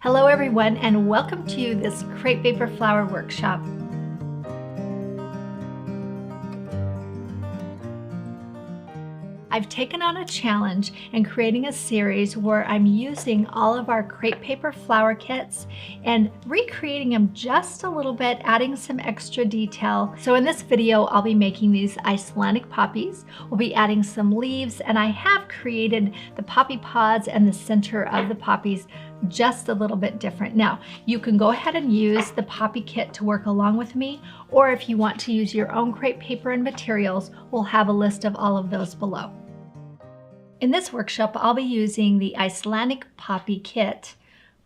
Hello everyone, and welcome to this crepe paper flower workshop. I've taken on a challenge in creating a series where I'm using all of our crepe paper flower kits and recreating them just a little bit, adding some extra detail. So in this video, I'll be making these Icelandic poppies. We'll be adding some leaves, and I have created the poppy pods and the center of the poppies just a little bit different. Now, you can go ahead and use the poppy kit to work along with me, or if you want to use your own crepe paper and materials, we'll have a list of all of those below. In this workshop, I'll be using the Icelandic poppy kit,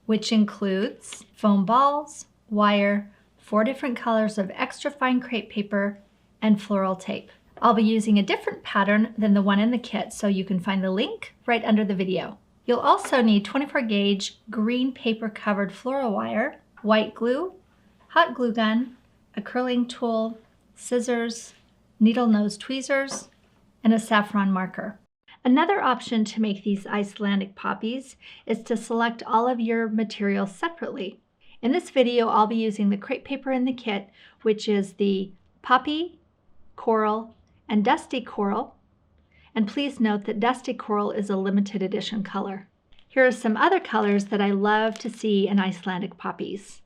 which includes foam balls, wire, 4 different colors of extra fine crepe paper, and floral tape. I'll be using a different pattern than the one in the kit, so you can find the link right under the video. You'll also need 24 gauge green paper covered floral wire, white glue, hot glue gun, a curling tool, scissors, needle nose tweezers, and a saffron marker. Another option to make these Icelandic poppies is to select all of your materials separately. In this video, I'll be using the crepe paper in the kit, which is the poppy, coral, and dusty coral. And please note that dusty coral is a limited edition color. Here are some other colors that I love to see in Icelandic poppies.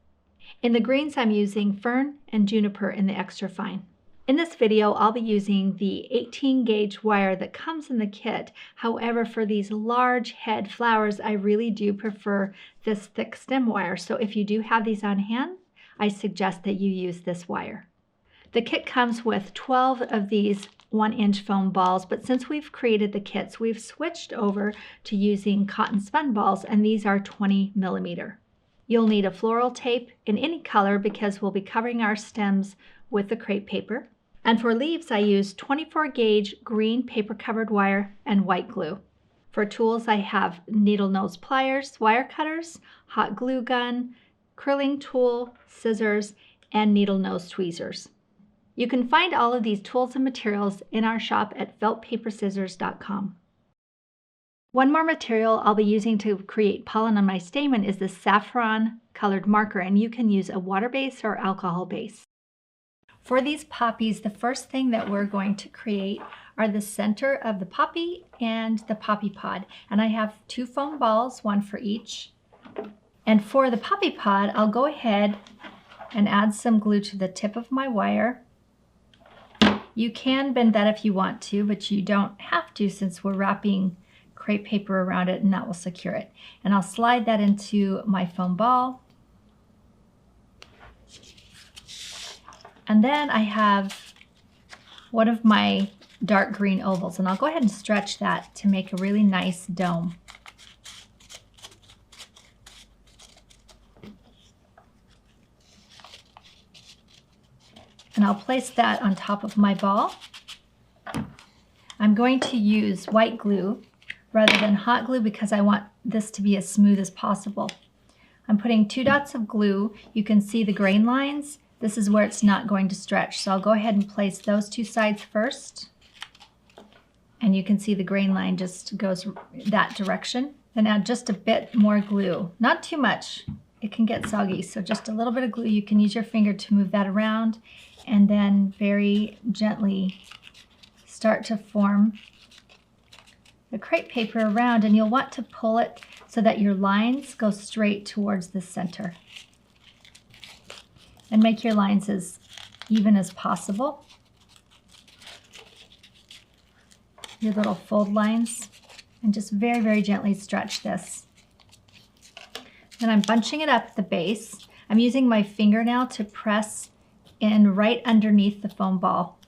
In the greens, I'm using fern and juniper in the extra fine. In this video, I'll be using the 18 gauge wire that comes in the kit. However, for these large head flowers, I really do prefer this thick stem wire. So if you do have these on hand, I suggest that you use this wire. The kit comes with 12 of these 1-inch foam balls, but since we've created the kits, we've switched over to using cotton spun balls, and these are 20 millimeter. You'll need a floral tape in any color because we'll be covering our stems with the crepe paper. And for leaves, I use 24 gauge green paper covered wire and white glue. For tools, I have needle nose pliers, wire cutters, hot glue gun, curling tool, scissors, and needle nose tweezers. You can find all of these tools and materials in our shop at feltpaperscissors.com. One more material I'll be using to create pollen on my stamen is the saffron colored marker, and you can use a water base or alcohol base. For these poppies, the first thing that we're going to create are the center of the poppy and the poppy pod. And I have 2 foam balls, 1 for each. And for the poppy pod, I'll go ahead and add some glue to the tip of my wire. You can bend that if you want to, but you don't have to since we're wrapping crepe paper around it, and that will secure it. And I'll slide that into my foam ball. And then I have one of my dark green ovals, and I'll go ahead and stretch that to make a really nice dome. And I'll place that on top of my ball. I'm going to use white glue rather than hot glue because I want this to be as smooth as possible. I'm putting 2 dots of glue. You can see the grain lines. This is where it's not going to stretch. So I'll go ahead and place those 2 sides first. And you can see the grain line just goes that direction. Then add just a bit more glue. Not too much. It can get soggy. So just a little bit of glue. You can use your finger to move that around. And then very gently start to form the crepe paper around. And you'll want to pull it so that your lines go straight towards the center. And make your lines as even as possible. Your little fold lines, and just very, very gently stretch this. Then I'm bunching it up at the base. I'm using my fingernail to press in right underneath the foam ball.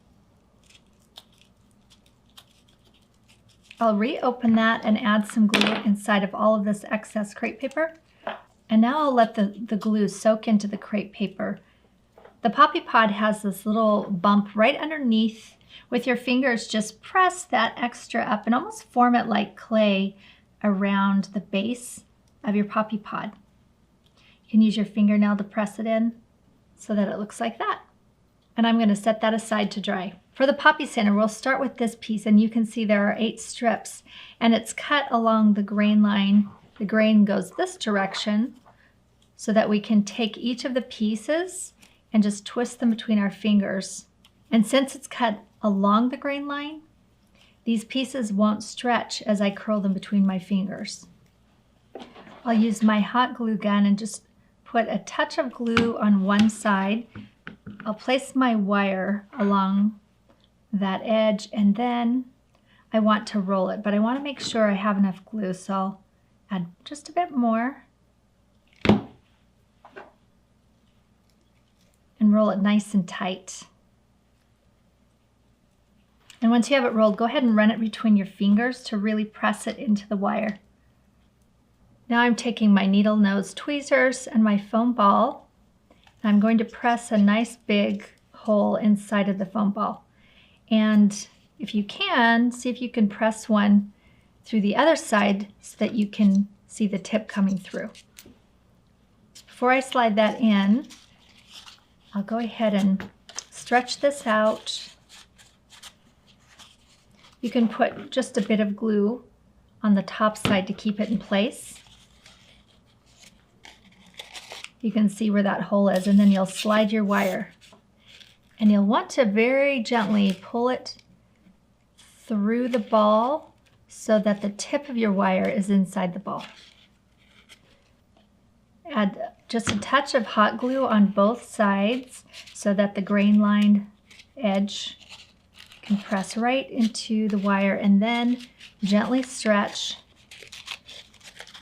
I'll reopen that and add some glue inside of all of this excess crepe paper. And now I'll let the glue soak into the crepe paper. The poppy pod has this little bump right underneath. With your fingers, just press that extra up and almost form it like clay around the base of your poppy pod. You can use your fingernail to press it in so that it looks like that. And I'm going to set that aside to dry. For the poppy center, we'll start with this piece, and you can see there are 8 strips, and it's cut along the grain line. The grain goes this direction, so that we can take each of the pieces and just twist them between our fingers. And since it's cut along the grain line, these pieces won't stretch as I curl them between my fingers. I'll use my hot glue gun and just put a touch of glue on one side. I'll place my wire along that edge, and then I want to roll it, but I want to make sure I have enough glue, so I'll add just a bit more and roll it nice and tight. And once you have it rolled, go ahead and run it between your fingers to really press it into the wire. Now I'm taking my needle nose tweezers and my foam ball. And I'm going to press a nice big hole inside of the foam ball. And if you can, see if you can press one through the other side so that you can see the tip coming through. Before I slide that in, I'll go ahead and stretch this out. You can put just a bit of glue on the top side to keep it in place. You can see where that hole is, and then you'll slide your wire. And you'll want to very gently pull it through the ball so that the tip of your wire is inside the ball. Add just a touch of hot glue on both sides so that the grain line edge can press right into the wire, and then gently stretch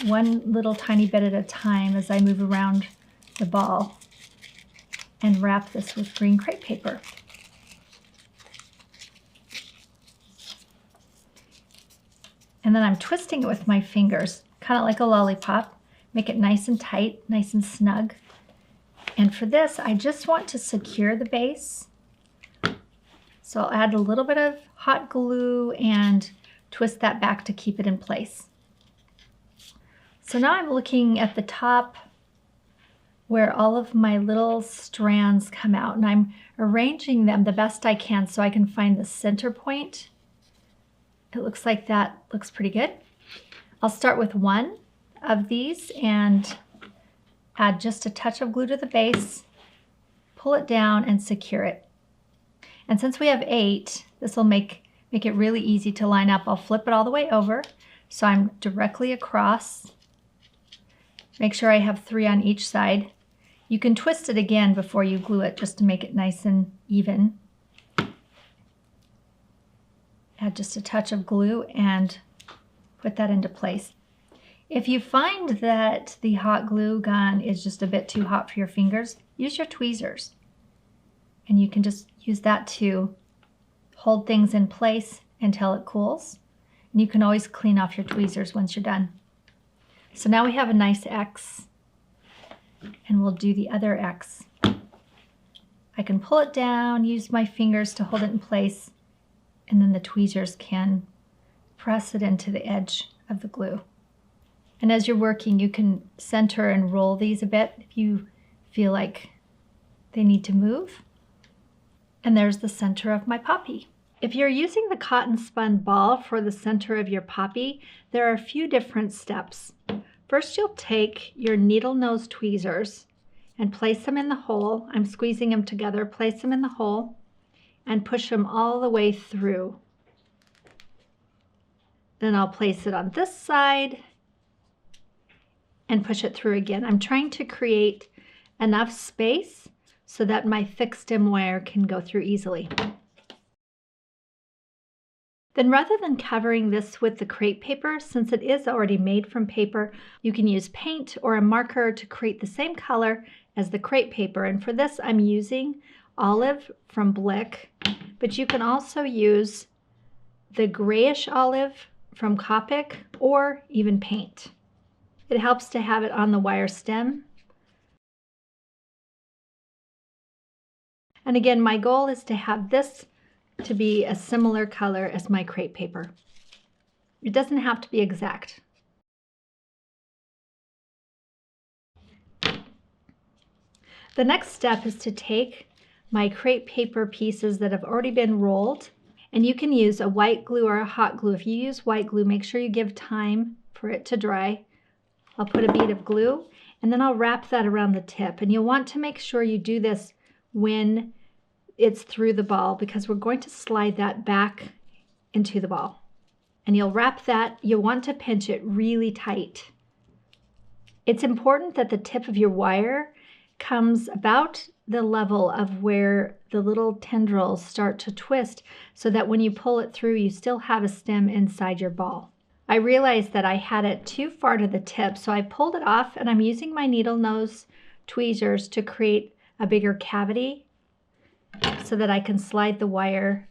one little tiny bit at a time as I move around the ball and wrap this with green crepe paper. And then I'm twisting it with my fingers, kind of like a lollipop. Make it nice and tight, nice and snug. And for this, I just want to secure the base. So I'll add a little bit of hot glue and twist that back to keep it in place. So now I'm looking at the top where all of my little strands come out, and I'm arranging them the best I can so I can find the center point. It looks like that looks pretty good. I'll start with one of these and add just a touch of glue to the base, pull it down and secure it. And since we have 8, this will make it really easy to line up. I'll flip it all the way over so I'm directly across. Make sure I have 3 on each side. You can twist it again before you glue it just to make it nice and even. Add just a touch of glue and put that into place. If you find that the hot glue gun is just a bit too hot for your fingers, use your tweezers. And you can just use that to hold things in place until it cools. And you can always clean off your tweezers once you're done. So now we have a nice X, and we'll do the other X. I can pull it down, use my fingers to hold it in place, and then the tweezers can press it into the edge of the glue. And as you're working, you can center and roll these a bit if you feel like they need to move. And there's the center of my poppy. If you're using the cotton spun ball for the center of your poppy, there are a few different steps. First, you'll take your needle nose tweezers and place them in the hole. I'm squeezing them together. Place them in the hole and push them all the way through. Then I'll place it on this side and push it through again. I'm trying to create enough space so that my thick stem wire can go through easily. Then rather than covering this with the crepe paper, since it is already made from paper, you can use paint or a marker to create the same color as the crepe paper. And for this, I'm using olive from Blick, but you can also use the grayish olive from Copic or even paint. It helps to have it on the wire stem. And again, my goal is to have this to be a similar color as my crepe paper. It doesn't have to be exact. The next step is to take my crepe paper pieces that have already been rolled, and you can use a white glue or a hot glue. If you use white glue, make sure you give time for it to dry. I'll put a bead of glue, And then I'll wrap that around the tip. And you'll want to make sure you do this when it's through the ball, because we're going to slide that back into the ball. And you'll wrap that, you'll want to pinch it really tight. It's important that the tip of your wire comes about the level of where the little tendrils start to twist, so that when you pull it through, you still have a stem inside your ball. I realized that I had it too far to the tip, so I pulled it off, and I'm using my needle nose tweezers to create a bigger cavity so that I can slide the wire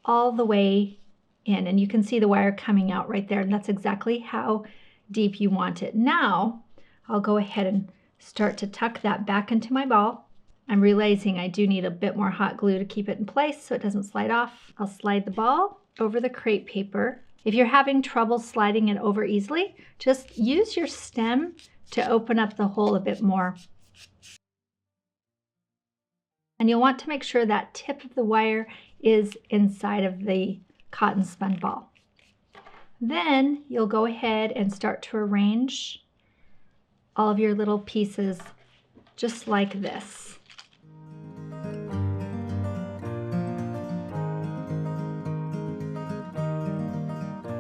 all the way in. And you can see the wire coming out right there, and that's exactly how deep you want it. Now I'll go ahead and start to tuck that back into my ball. I'm realizing I do need a bit more hot glue to keep it in place so it doesn't slide off. I'll slide the ball over the crepe paper. If you're having trouble sliding it over easily, just use your stem to open up the hole a bit more. And you'll want to make sure that tip of the wire is inside of the cotton spun ball. Then you'll go ahead and start to arrange all of your little pieces just like this.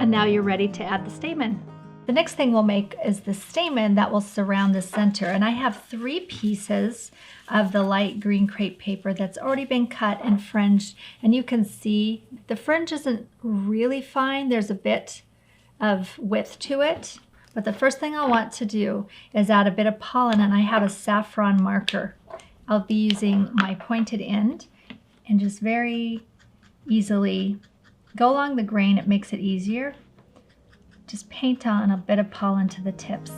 And now you're ready to add the stamen. The next thing we'll make is the stamen that will surround the center. And I have 3 pieces of the light green crepe paper that's already been cut and fringed. And you can see the fringe isn't really fine. There's a bit of width to it. But the first thing I want to do is add a bit of pollen, and I have a saffron marker. I'll be using my pointed end and just very easily go along the grain. It makes it easier. Just paint on a bit of pollen to the tips.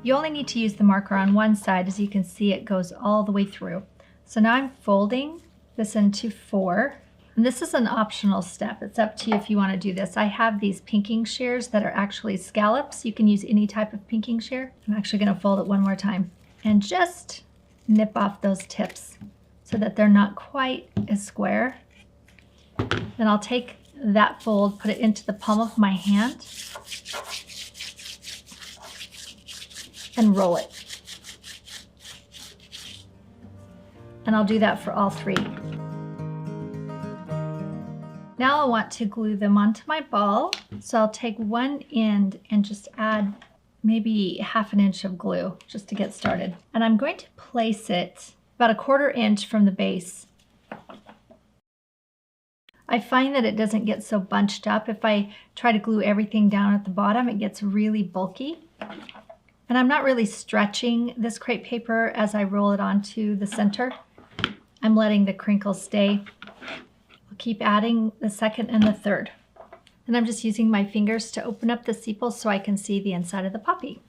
You only need to use the marker on one side. As you can see, it goes all the way through. So now I'm folding this into 4. And this is an optional step. It's up to you if you want to do this. I have these pinking shears that are actually scallops. You can use any type of pinking shear. I'm actually going to fold it one more time and just nip off those tips so that they're not quite as square. Then I'll take that fold, put it into the palm of my hand, and roll it. And I'll do that for all 3. Now I want to glue them onto my ball. So I'll take one end and just add maybe 1/2 inch of glue just to get started. And I'm going to place it about 1/4 inch from the base. I find that it doesn't get so bunched up. If I try to glue everything down at the bottom, it gets really bulky. And I'm not really stretching this crepe paper as I roll it onto the center. I'm letting the crinkles stay. I'll keep adding the second and the third. And I'm just using my fingers to open up the sepals so I can see the inside of the poppy.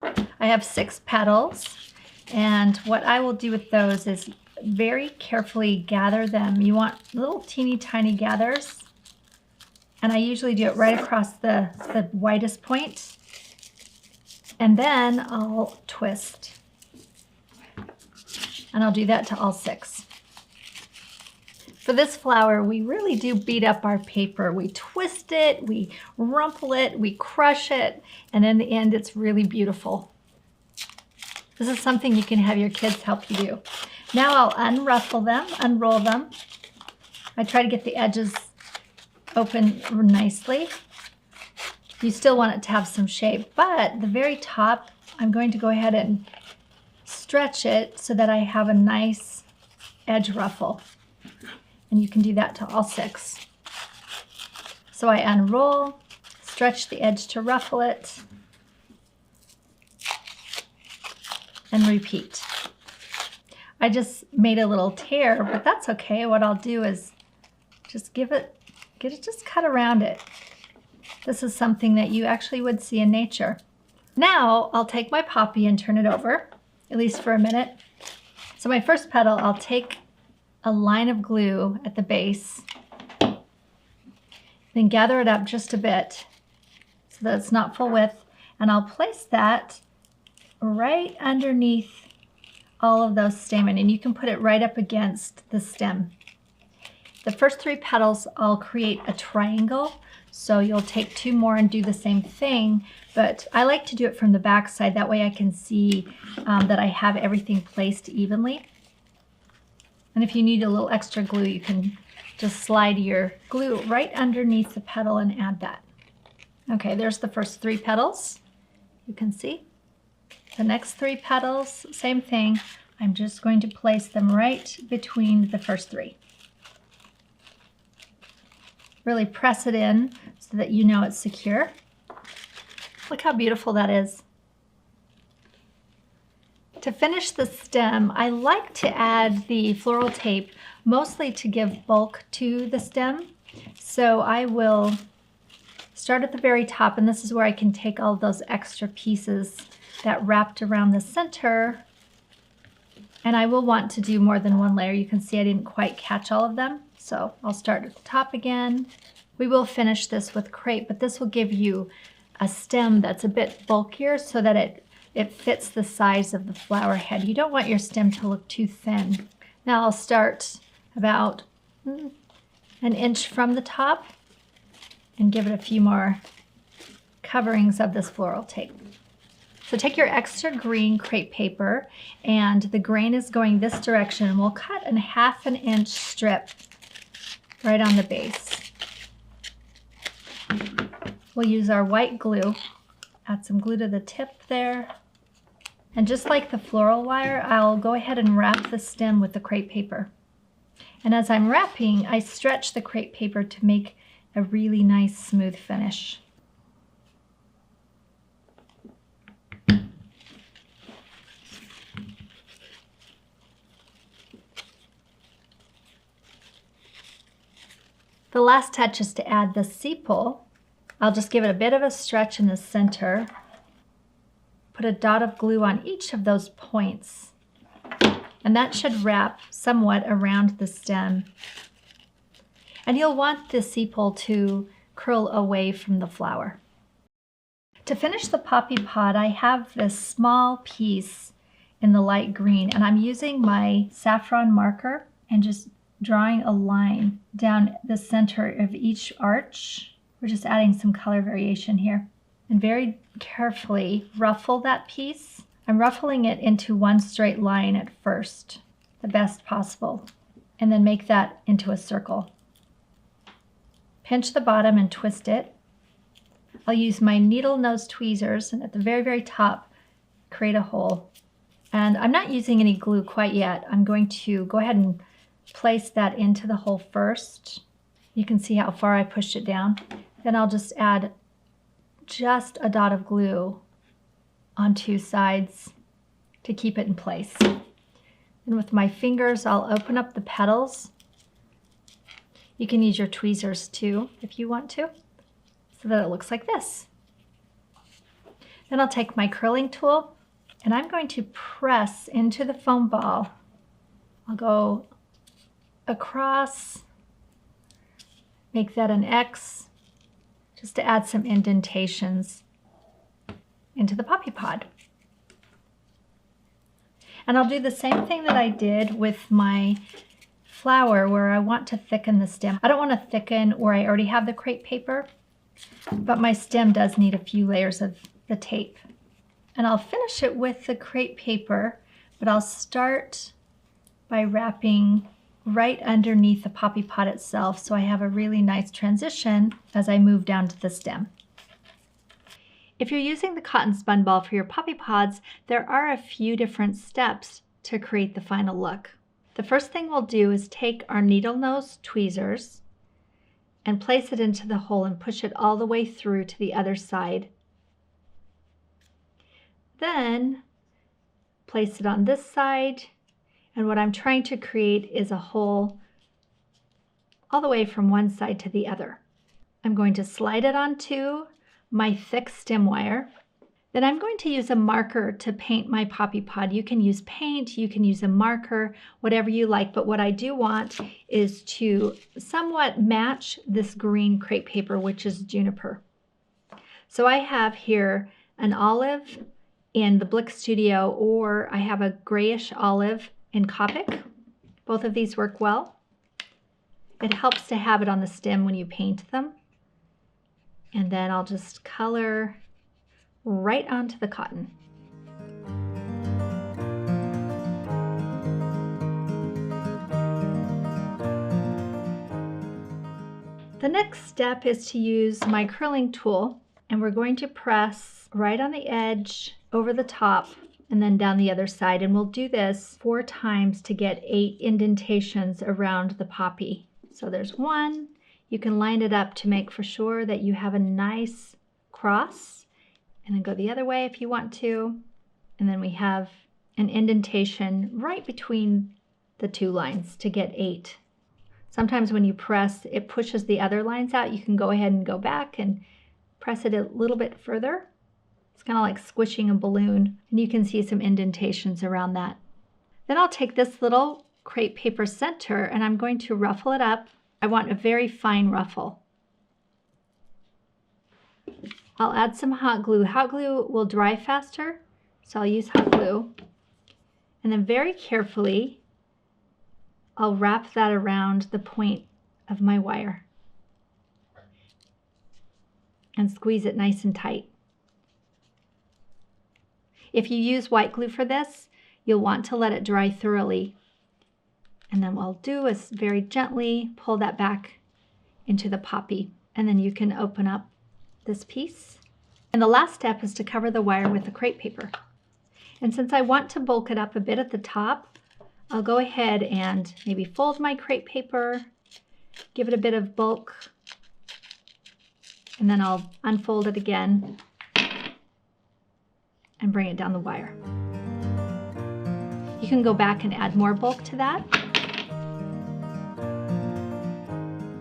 I have 6 petals, and what I will do with those is very carefully gather them. You want little teeny tiny gathers, and I usually do it right across the widest point, and then I'll twist. And I'll do that to all 6. For this flower, we really do beat up our paper. We twist it, we rumple it, we crush it, and in the end, it's really beautiful. This is something you can have your kids help you do. Now I'll unruffle them, unroll them. I try to get the edges open nicely. You still want it to have some shape, but the very top, I'm going to go ahead and stretch it so that I have a nice edge ruffle. And you can do that to all 6. So I unroll, stretch the edge to ruffle it, and repeat. I just made a little tear, but that's okay. What I'll do is just get it just cut around it. This is something that you actually would see in nature. Now I'll take my poppy and turn it over, at least for a minute. So my first petal, I'll take a line of glue at the base, then gather it up just a bit so that it's not full width, and I'll place that right underneath all of those stamen, and you can put it right up against the stem. The first 3 petals, I'll create a triangle. So you'll take 2 more and do the same thing, but I like to do it from the back side. That way I can see that I have everything placed evenly. And if you need a little extra glue, you can just slide your glue right underneath the petal and add that. Okay, there's the first 3 petals. You can see. The next 3 petals, same thing. I'm just going to place them right between the first 3. Really press it in so that you know it's secure. Look how beautiful that is. To finish the stem, I like to add the floral tape mostly to give bulk to the stem. So I will start at the very top, and this is where I can take all those extra pieces that wrapped around the center. And I will want to do more than 1 layer. You can see I didn't quite catch all of them. So I'll start at the top again. We will finish this with crepe, but this will give you a stem that's a bit bulkier so that it fits the size of the flower head. You don't want your stem to look too thin. Now I'll start about 1 inch from the top and give it a few more coverings of this floral tape. So take your extra green crepe paper, and the grain is going this direction, and we'll cut a 1/2 inch strip right on the base. We'll use our white glue, add some glue to the tip there. And just like the floral wire, I'll go ahead and wrap the stem with the crepe paper. And as I'm wrapping, I stretch the crepe paper to make a really nice smooth finish. The last touch is to add the sepal. I'll just give it a bit of a stretch in the center. Put a dot of glue on each of those points. And that should wrap somewhat around the stem. And you'll want the sepal to curl away from the flower. To finish the poppy pod, I have this small piece in the light green, and I'm using my saffron marker and just drawing a line down the center of each arch. We're just adding some color variation here. And very carefully ruffle that piece. I'm ruffling it into one straight line at first, the best possible, and then make that into a circle. Pinch the bottom and twist it. I'll use my needle nose tweezers, and at the very, very top, create a hole. And I'm not using any glue quite yet. I'm going to go ahead and place that into the hole first. You can see how far I pushed it down. Then I'll just add just a dot of glue on 2 sides to keep it in place. And with my fingers, I'll open up the petals. You can use your tweezers too if you want to, so that it looks like this. Then I'll take my curling tool, and I'm going to press into the foam ball. I'll go across, make that an X, just to add some indentations into the poppy pod. And I'll do the same thing that I did with my flower, where I want to thicken the stem. I don't want to thicken where I already have the crepe paper, but my stem does need a few layers of the tape. And I'll finish it with the crepe paper, but I'll start by wrapping right underneath the poppy pod itself, so I have a really nice transition as I move down to the stem. If you're using the cotton spun ball for your poppy pods, there are a few different steps to create the final look. The first thing we'll do is take our needle nose tweezers and place it into the hole and push it all the way through to the other side. Then place it on this side. And what I'm trying to create is a hole all the way from one side to the other. I'm going to slide it onto my thick stem wire. Then I'm going to use a marker to paint my poppy pod. You can use paint, you can use a marker, whatever you like, but what I do want is to somewhat match this green crepe paper, which is juniper. So I have here an olive in the Blick Studio, or I have a grayish olive in Copic. Both of these work well. It helps to have it on the stem when you paint them. And then I'll just color right onto the cotton. The next step is to use my curling tool, and we're going to press right on the edge, over the top, and then down the other side. And we'll do this 4 times to get 8 indentations around the poppy. So there's 1. You can line it up to make for sure that you have a nice cross, and then go the other way if you want to. And then we have an indentation right between the 2 lines to get 8. Sometimes when you press, it pushes the other lines out. You can go ahead and go back and press it a little bit further. It's kind of like squishing a balloon, and you can see some indentations around that. Then I'll take this little crepe paper center and I'm going to ruffle it up. I want a very fine ruffle. I'll add some hot glue. Hot glue will dry faster, so I'll use hot glue. And then very carefully, I'll wrap that around the point of my wire and squeeze it nice and tight. If you use white glue for this, you'll want to let it dry thoroughly. And then what I'll do is very gently pull that back into the poppy. And then you can open up this piece. And the last step is to cover the wire with the crepe paper. And since I want to bulk it up a bit at the top, I'll go ahead and maybe fold my crepe paper, give it a bit of bulk, and then I'll unfold it again and bring it down the wire. You can go back and add more bulk to that.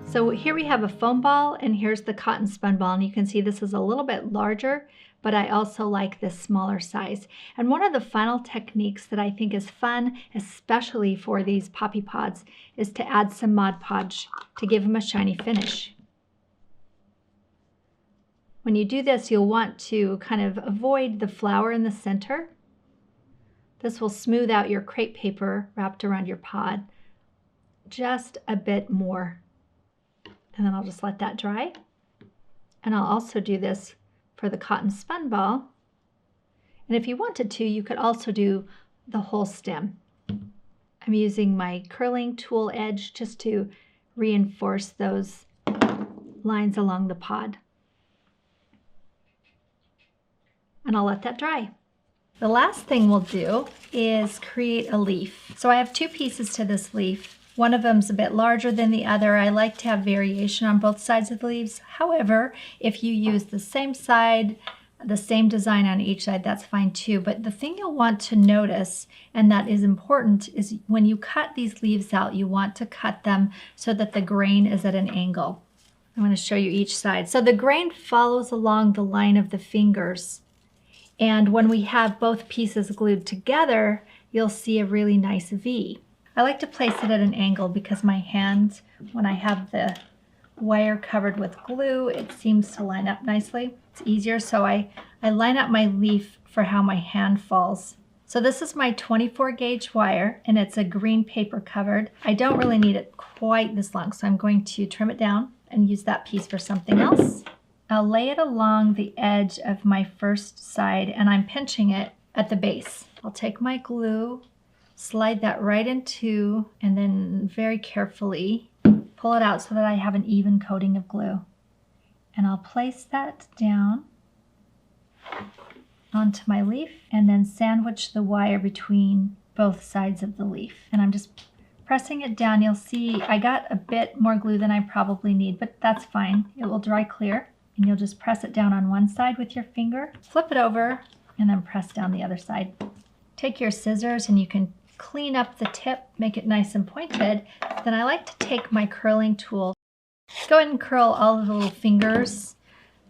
So here we have a foam ball, and here's the cotton spun ball, and you can see this is a little bit larger, but I also like this smaller size. And one of the final techniques that I think is fun, especially for these poppy pods, is to add some Mod Podge to give them a shiny finish. When you do this, you'll want to kind of avoid the flower in the center. This will smooth out your crepe paper wrapped around your pod just a bit more. And then I'll just let that dry. And I'll also do this for the cotton spun ball. And if you wanted to, you could also do the whole stem. I'm using my curling tool edge just to reinforce those lines along the pod. And I'll let that dry. The last thing we'll do is create a leaf. So I have 2 pieces to this leaf. One of them's a bit larger than the other. I like to have variation on both sides of the leaves. However, if you use the same side, the same design on each side, that's fine too. But the thing you'll want to notice, and that is important, is when you cut these leaves out, you want to cut them so that the grain is at an angle. I'm going to show you each side. So the grain follows along the line of the fingers. And when we have both pieces glued together, you'll see a really nice V. I like to place it at an angle because my hands, when I have the wire covered with glue, it seems to line up nicely. It's easier, so I line up my leaf for how my hand falls. So this is my 24 gauge wire, and it's a green paper covered. I don't really need it quite this long, so I'm going to trim it down and use that piece for something else. I'll lay it along the edge of my first side, and I'm pinching it at the base. I'll take my glue, slide that right into, and then very carefully pull it out so that I have an even coating of glue. And I'll place that down onto my leaf and then sandwich the wire between both sides of the leaf. And I'm just pressing it down. You'll see I got a bit more glue than I probably need, but that's fine. It will dry clear. And you'll just press it down on one side with your finger, flip it over, and then press down the other side. Take your scissors and you can clean up the tip, make it nice and pointed. Then I like to take my curling tool. Go ahead and curl all of the little fingers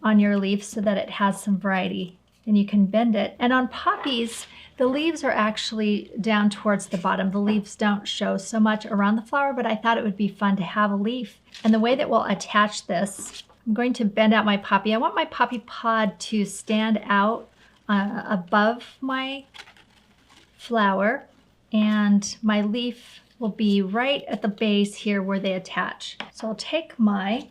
on your leaf so that it has some variety. Then you can bend it. And on poppies, the leaves are actually down towards the bottom. The leaves don't show so much around the flower, but I thought it would be fun to have a leaf. And the way that we'll attach this, I'm going to bend out my poppy. I want my poppy pod to stand out above my flower, and my leaf will be right at the base here where they attach. So I'll take my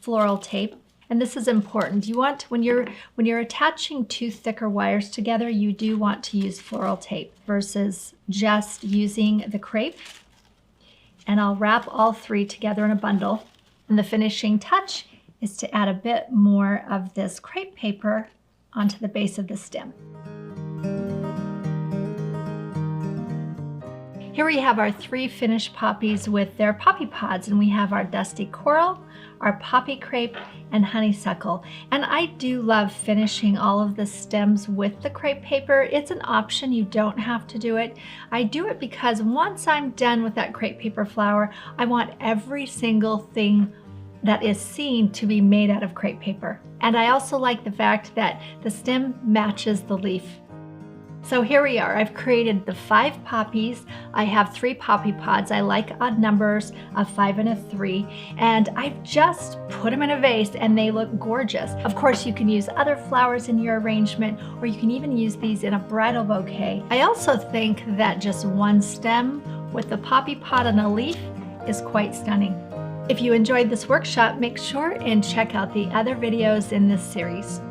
floral tape, and this is important. You want, when you're attaching two thicker wires together, you do want to use floral tape versus just using the crepe. And I'll wrap all three together in a bundle. And the finishing touch is to add a bit more of this crepe paper onto the base of the stem. Here we have our three finished poppies with their poppy pods, and we have our dusty coral, our poppy crepe, and honeysuckle. And I do love finishing all of the stems with the crepe paper. It's an option, you don't have to do it. I do it because once I'm done with that crepe paper flower, I want every single thing that is seen to be made out of crepe paper. And I also like the fact that the stem matches the leaf. So here we are. I've created the 5 poppies. I have 3 poppy pods. I like odd numbers, a 5 and a 3. And I've just put them in a vase and they look gorgeous. Of course, you can use other flowers in your arrangement, or you can even use these in a bridal bouquet. I also think that just one stem with the poppy pod and a leaf is quite stunning. If you enjoyed this workshop, make sure and check out the other videos in this series.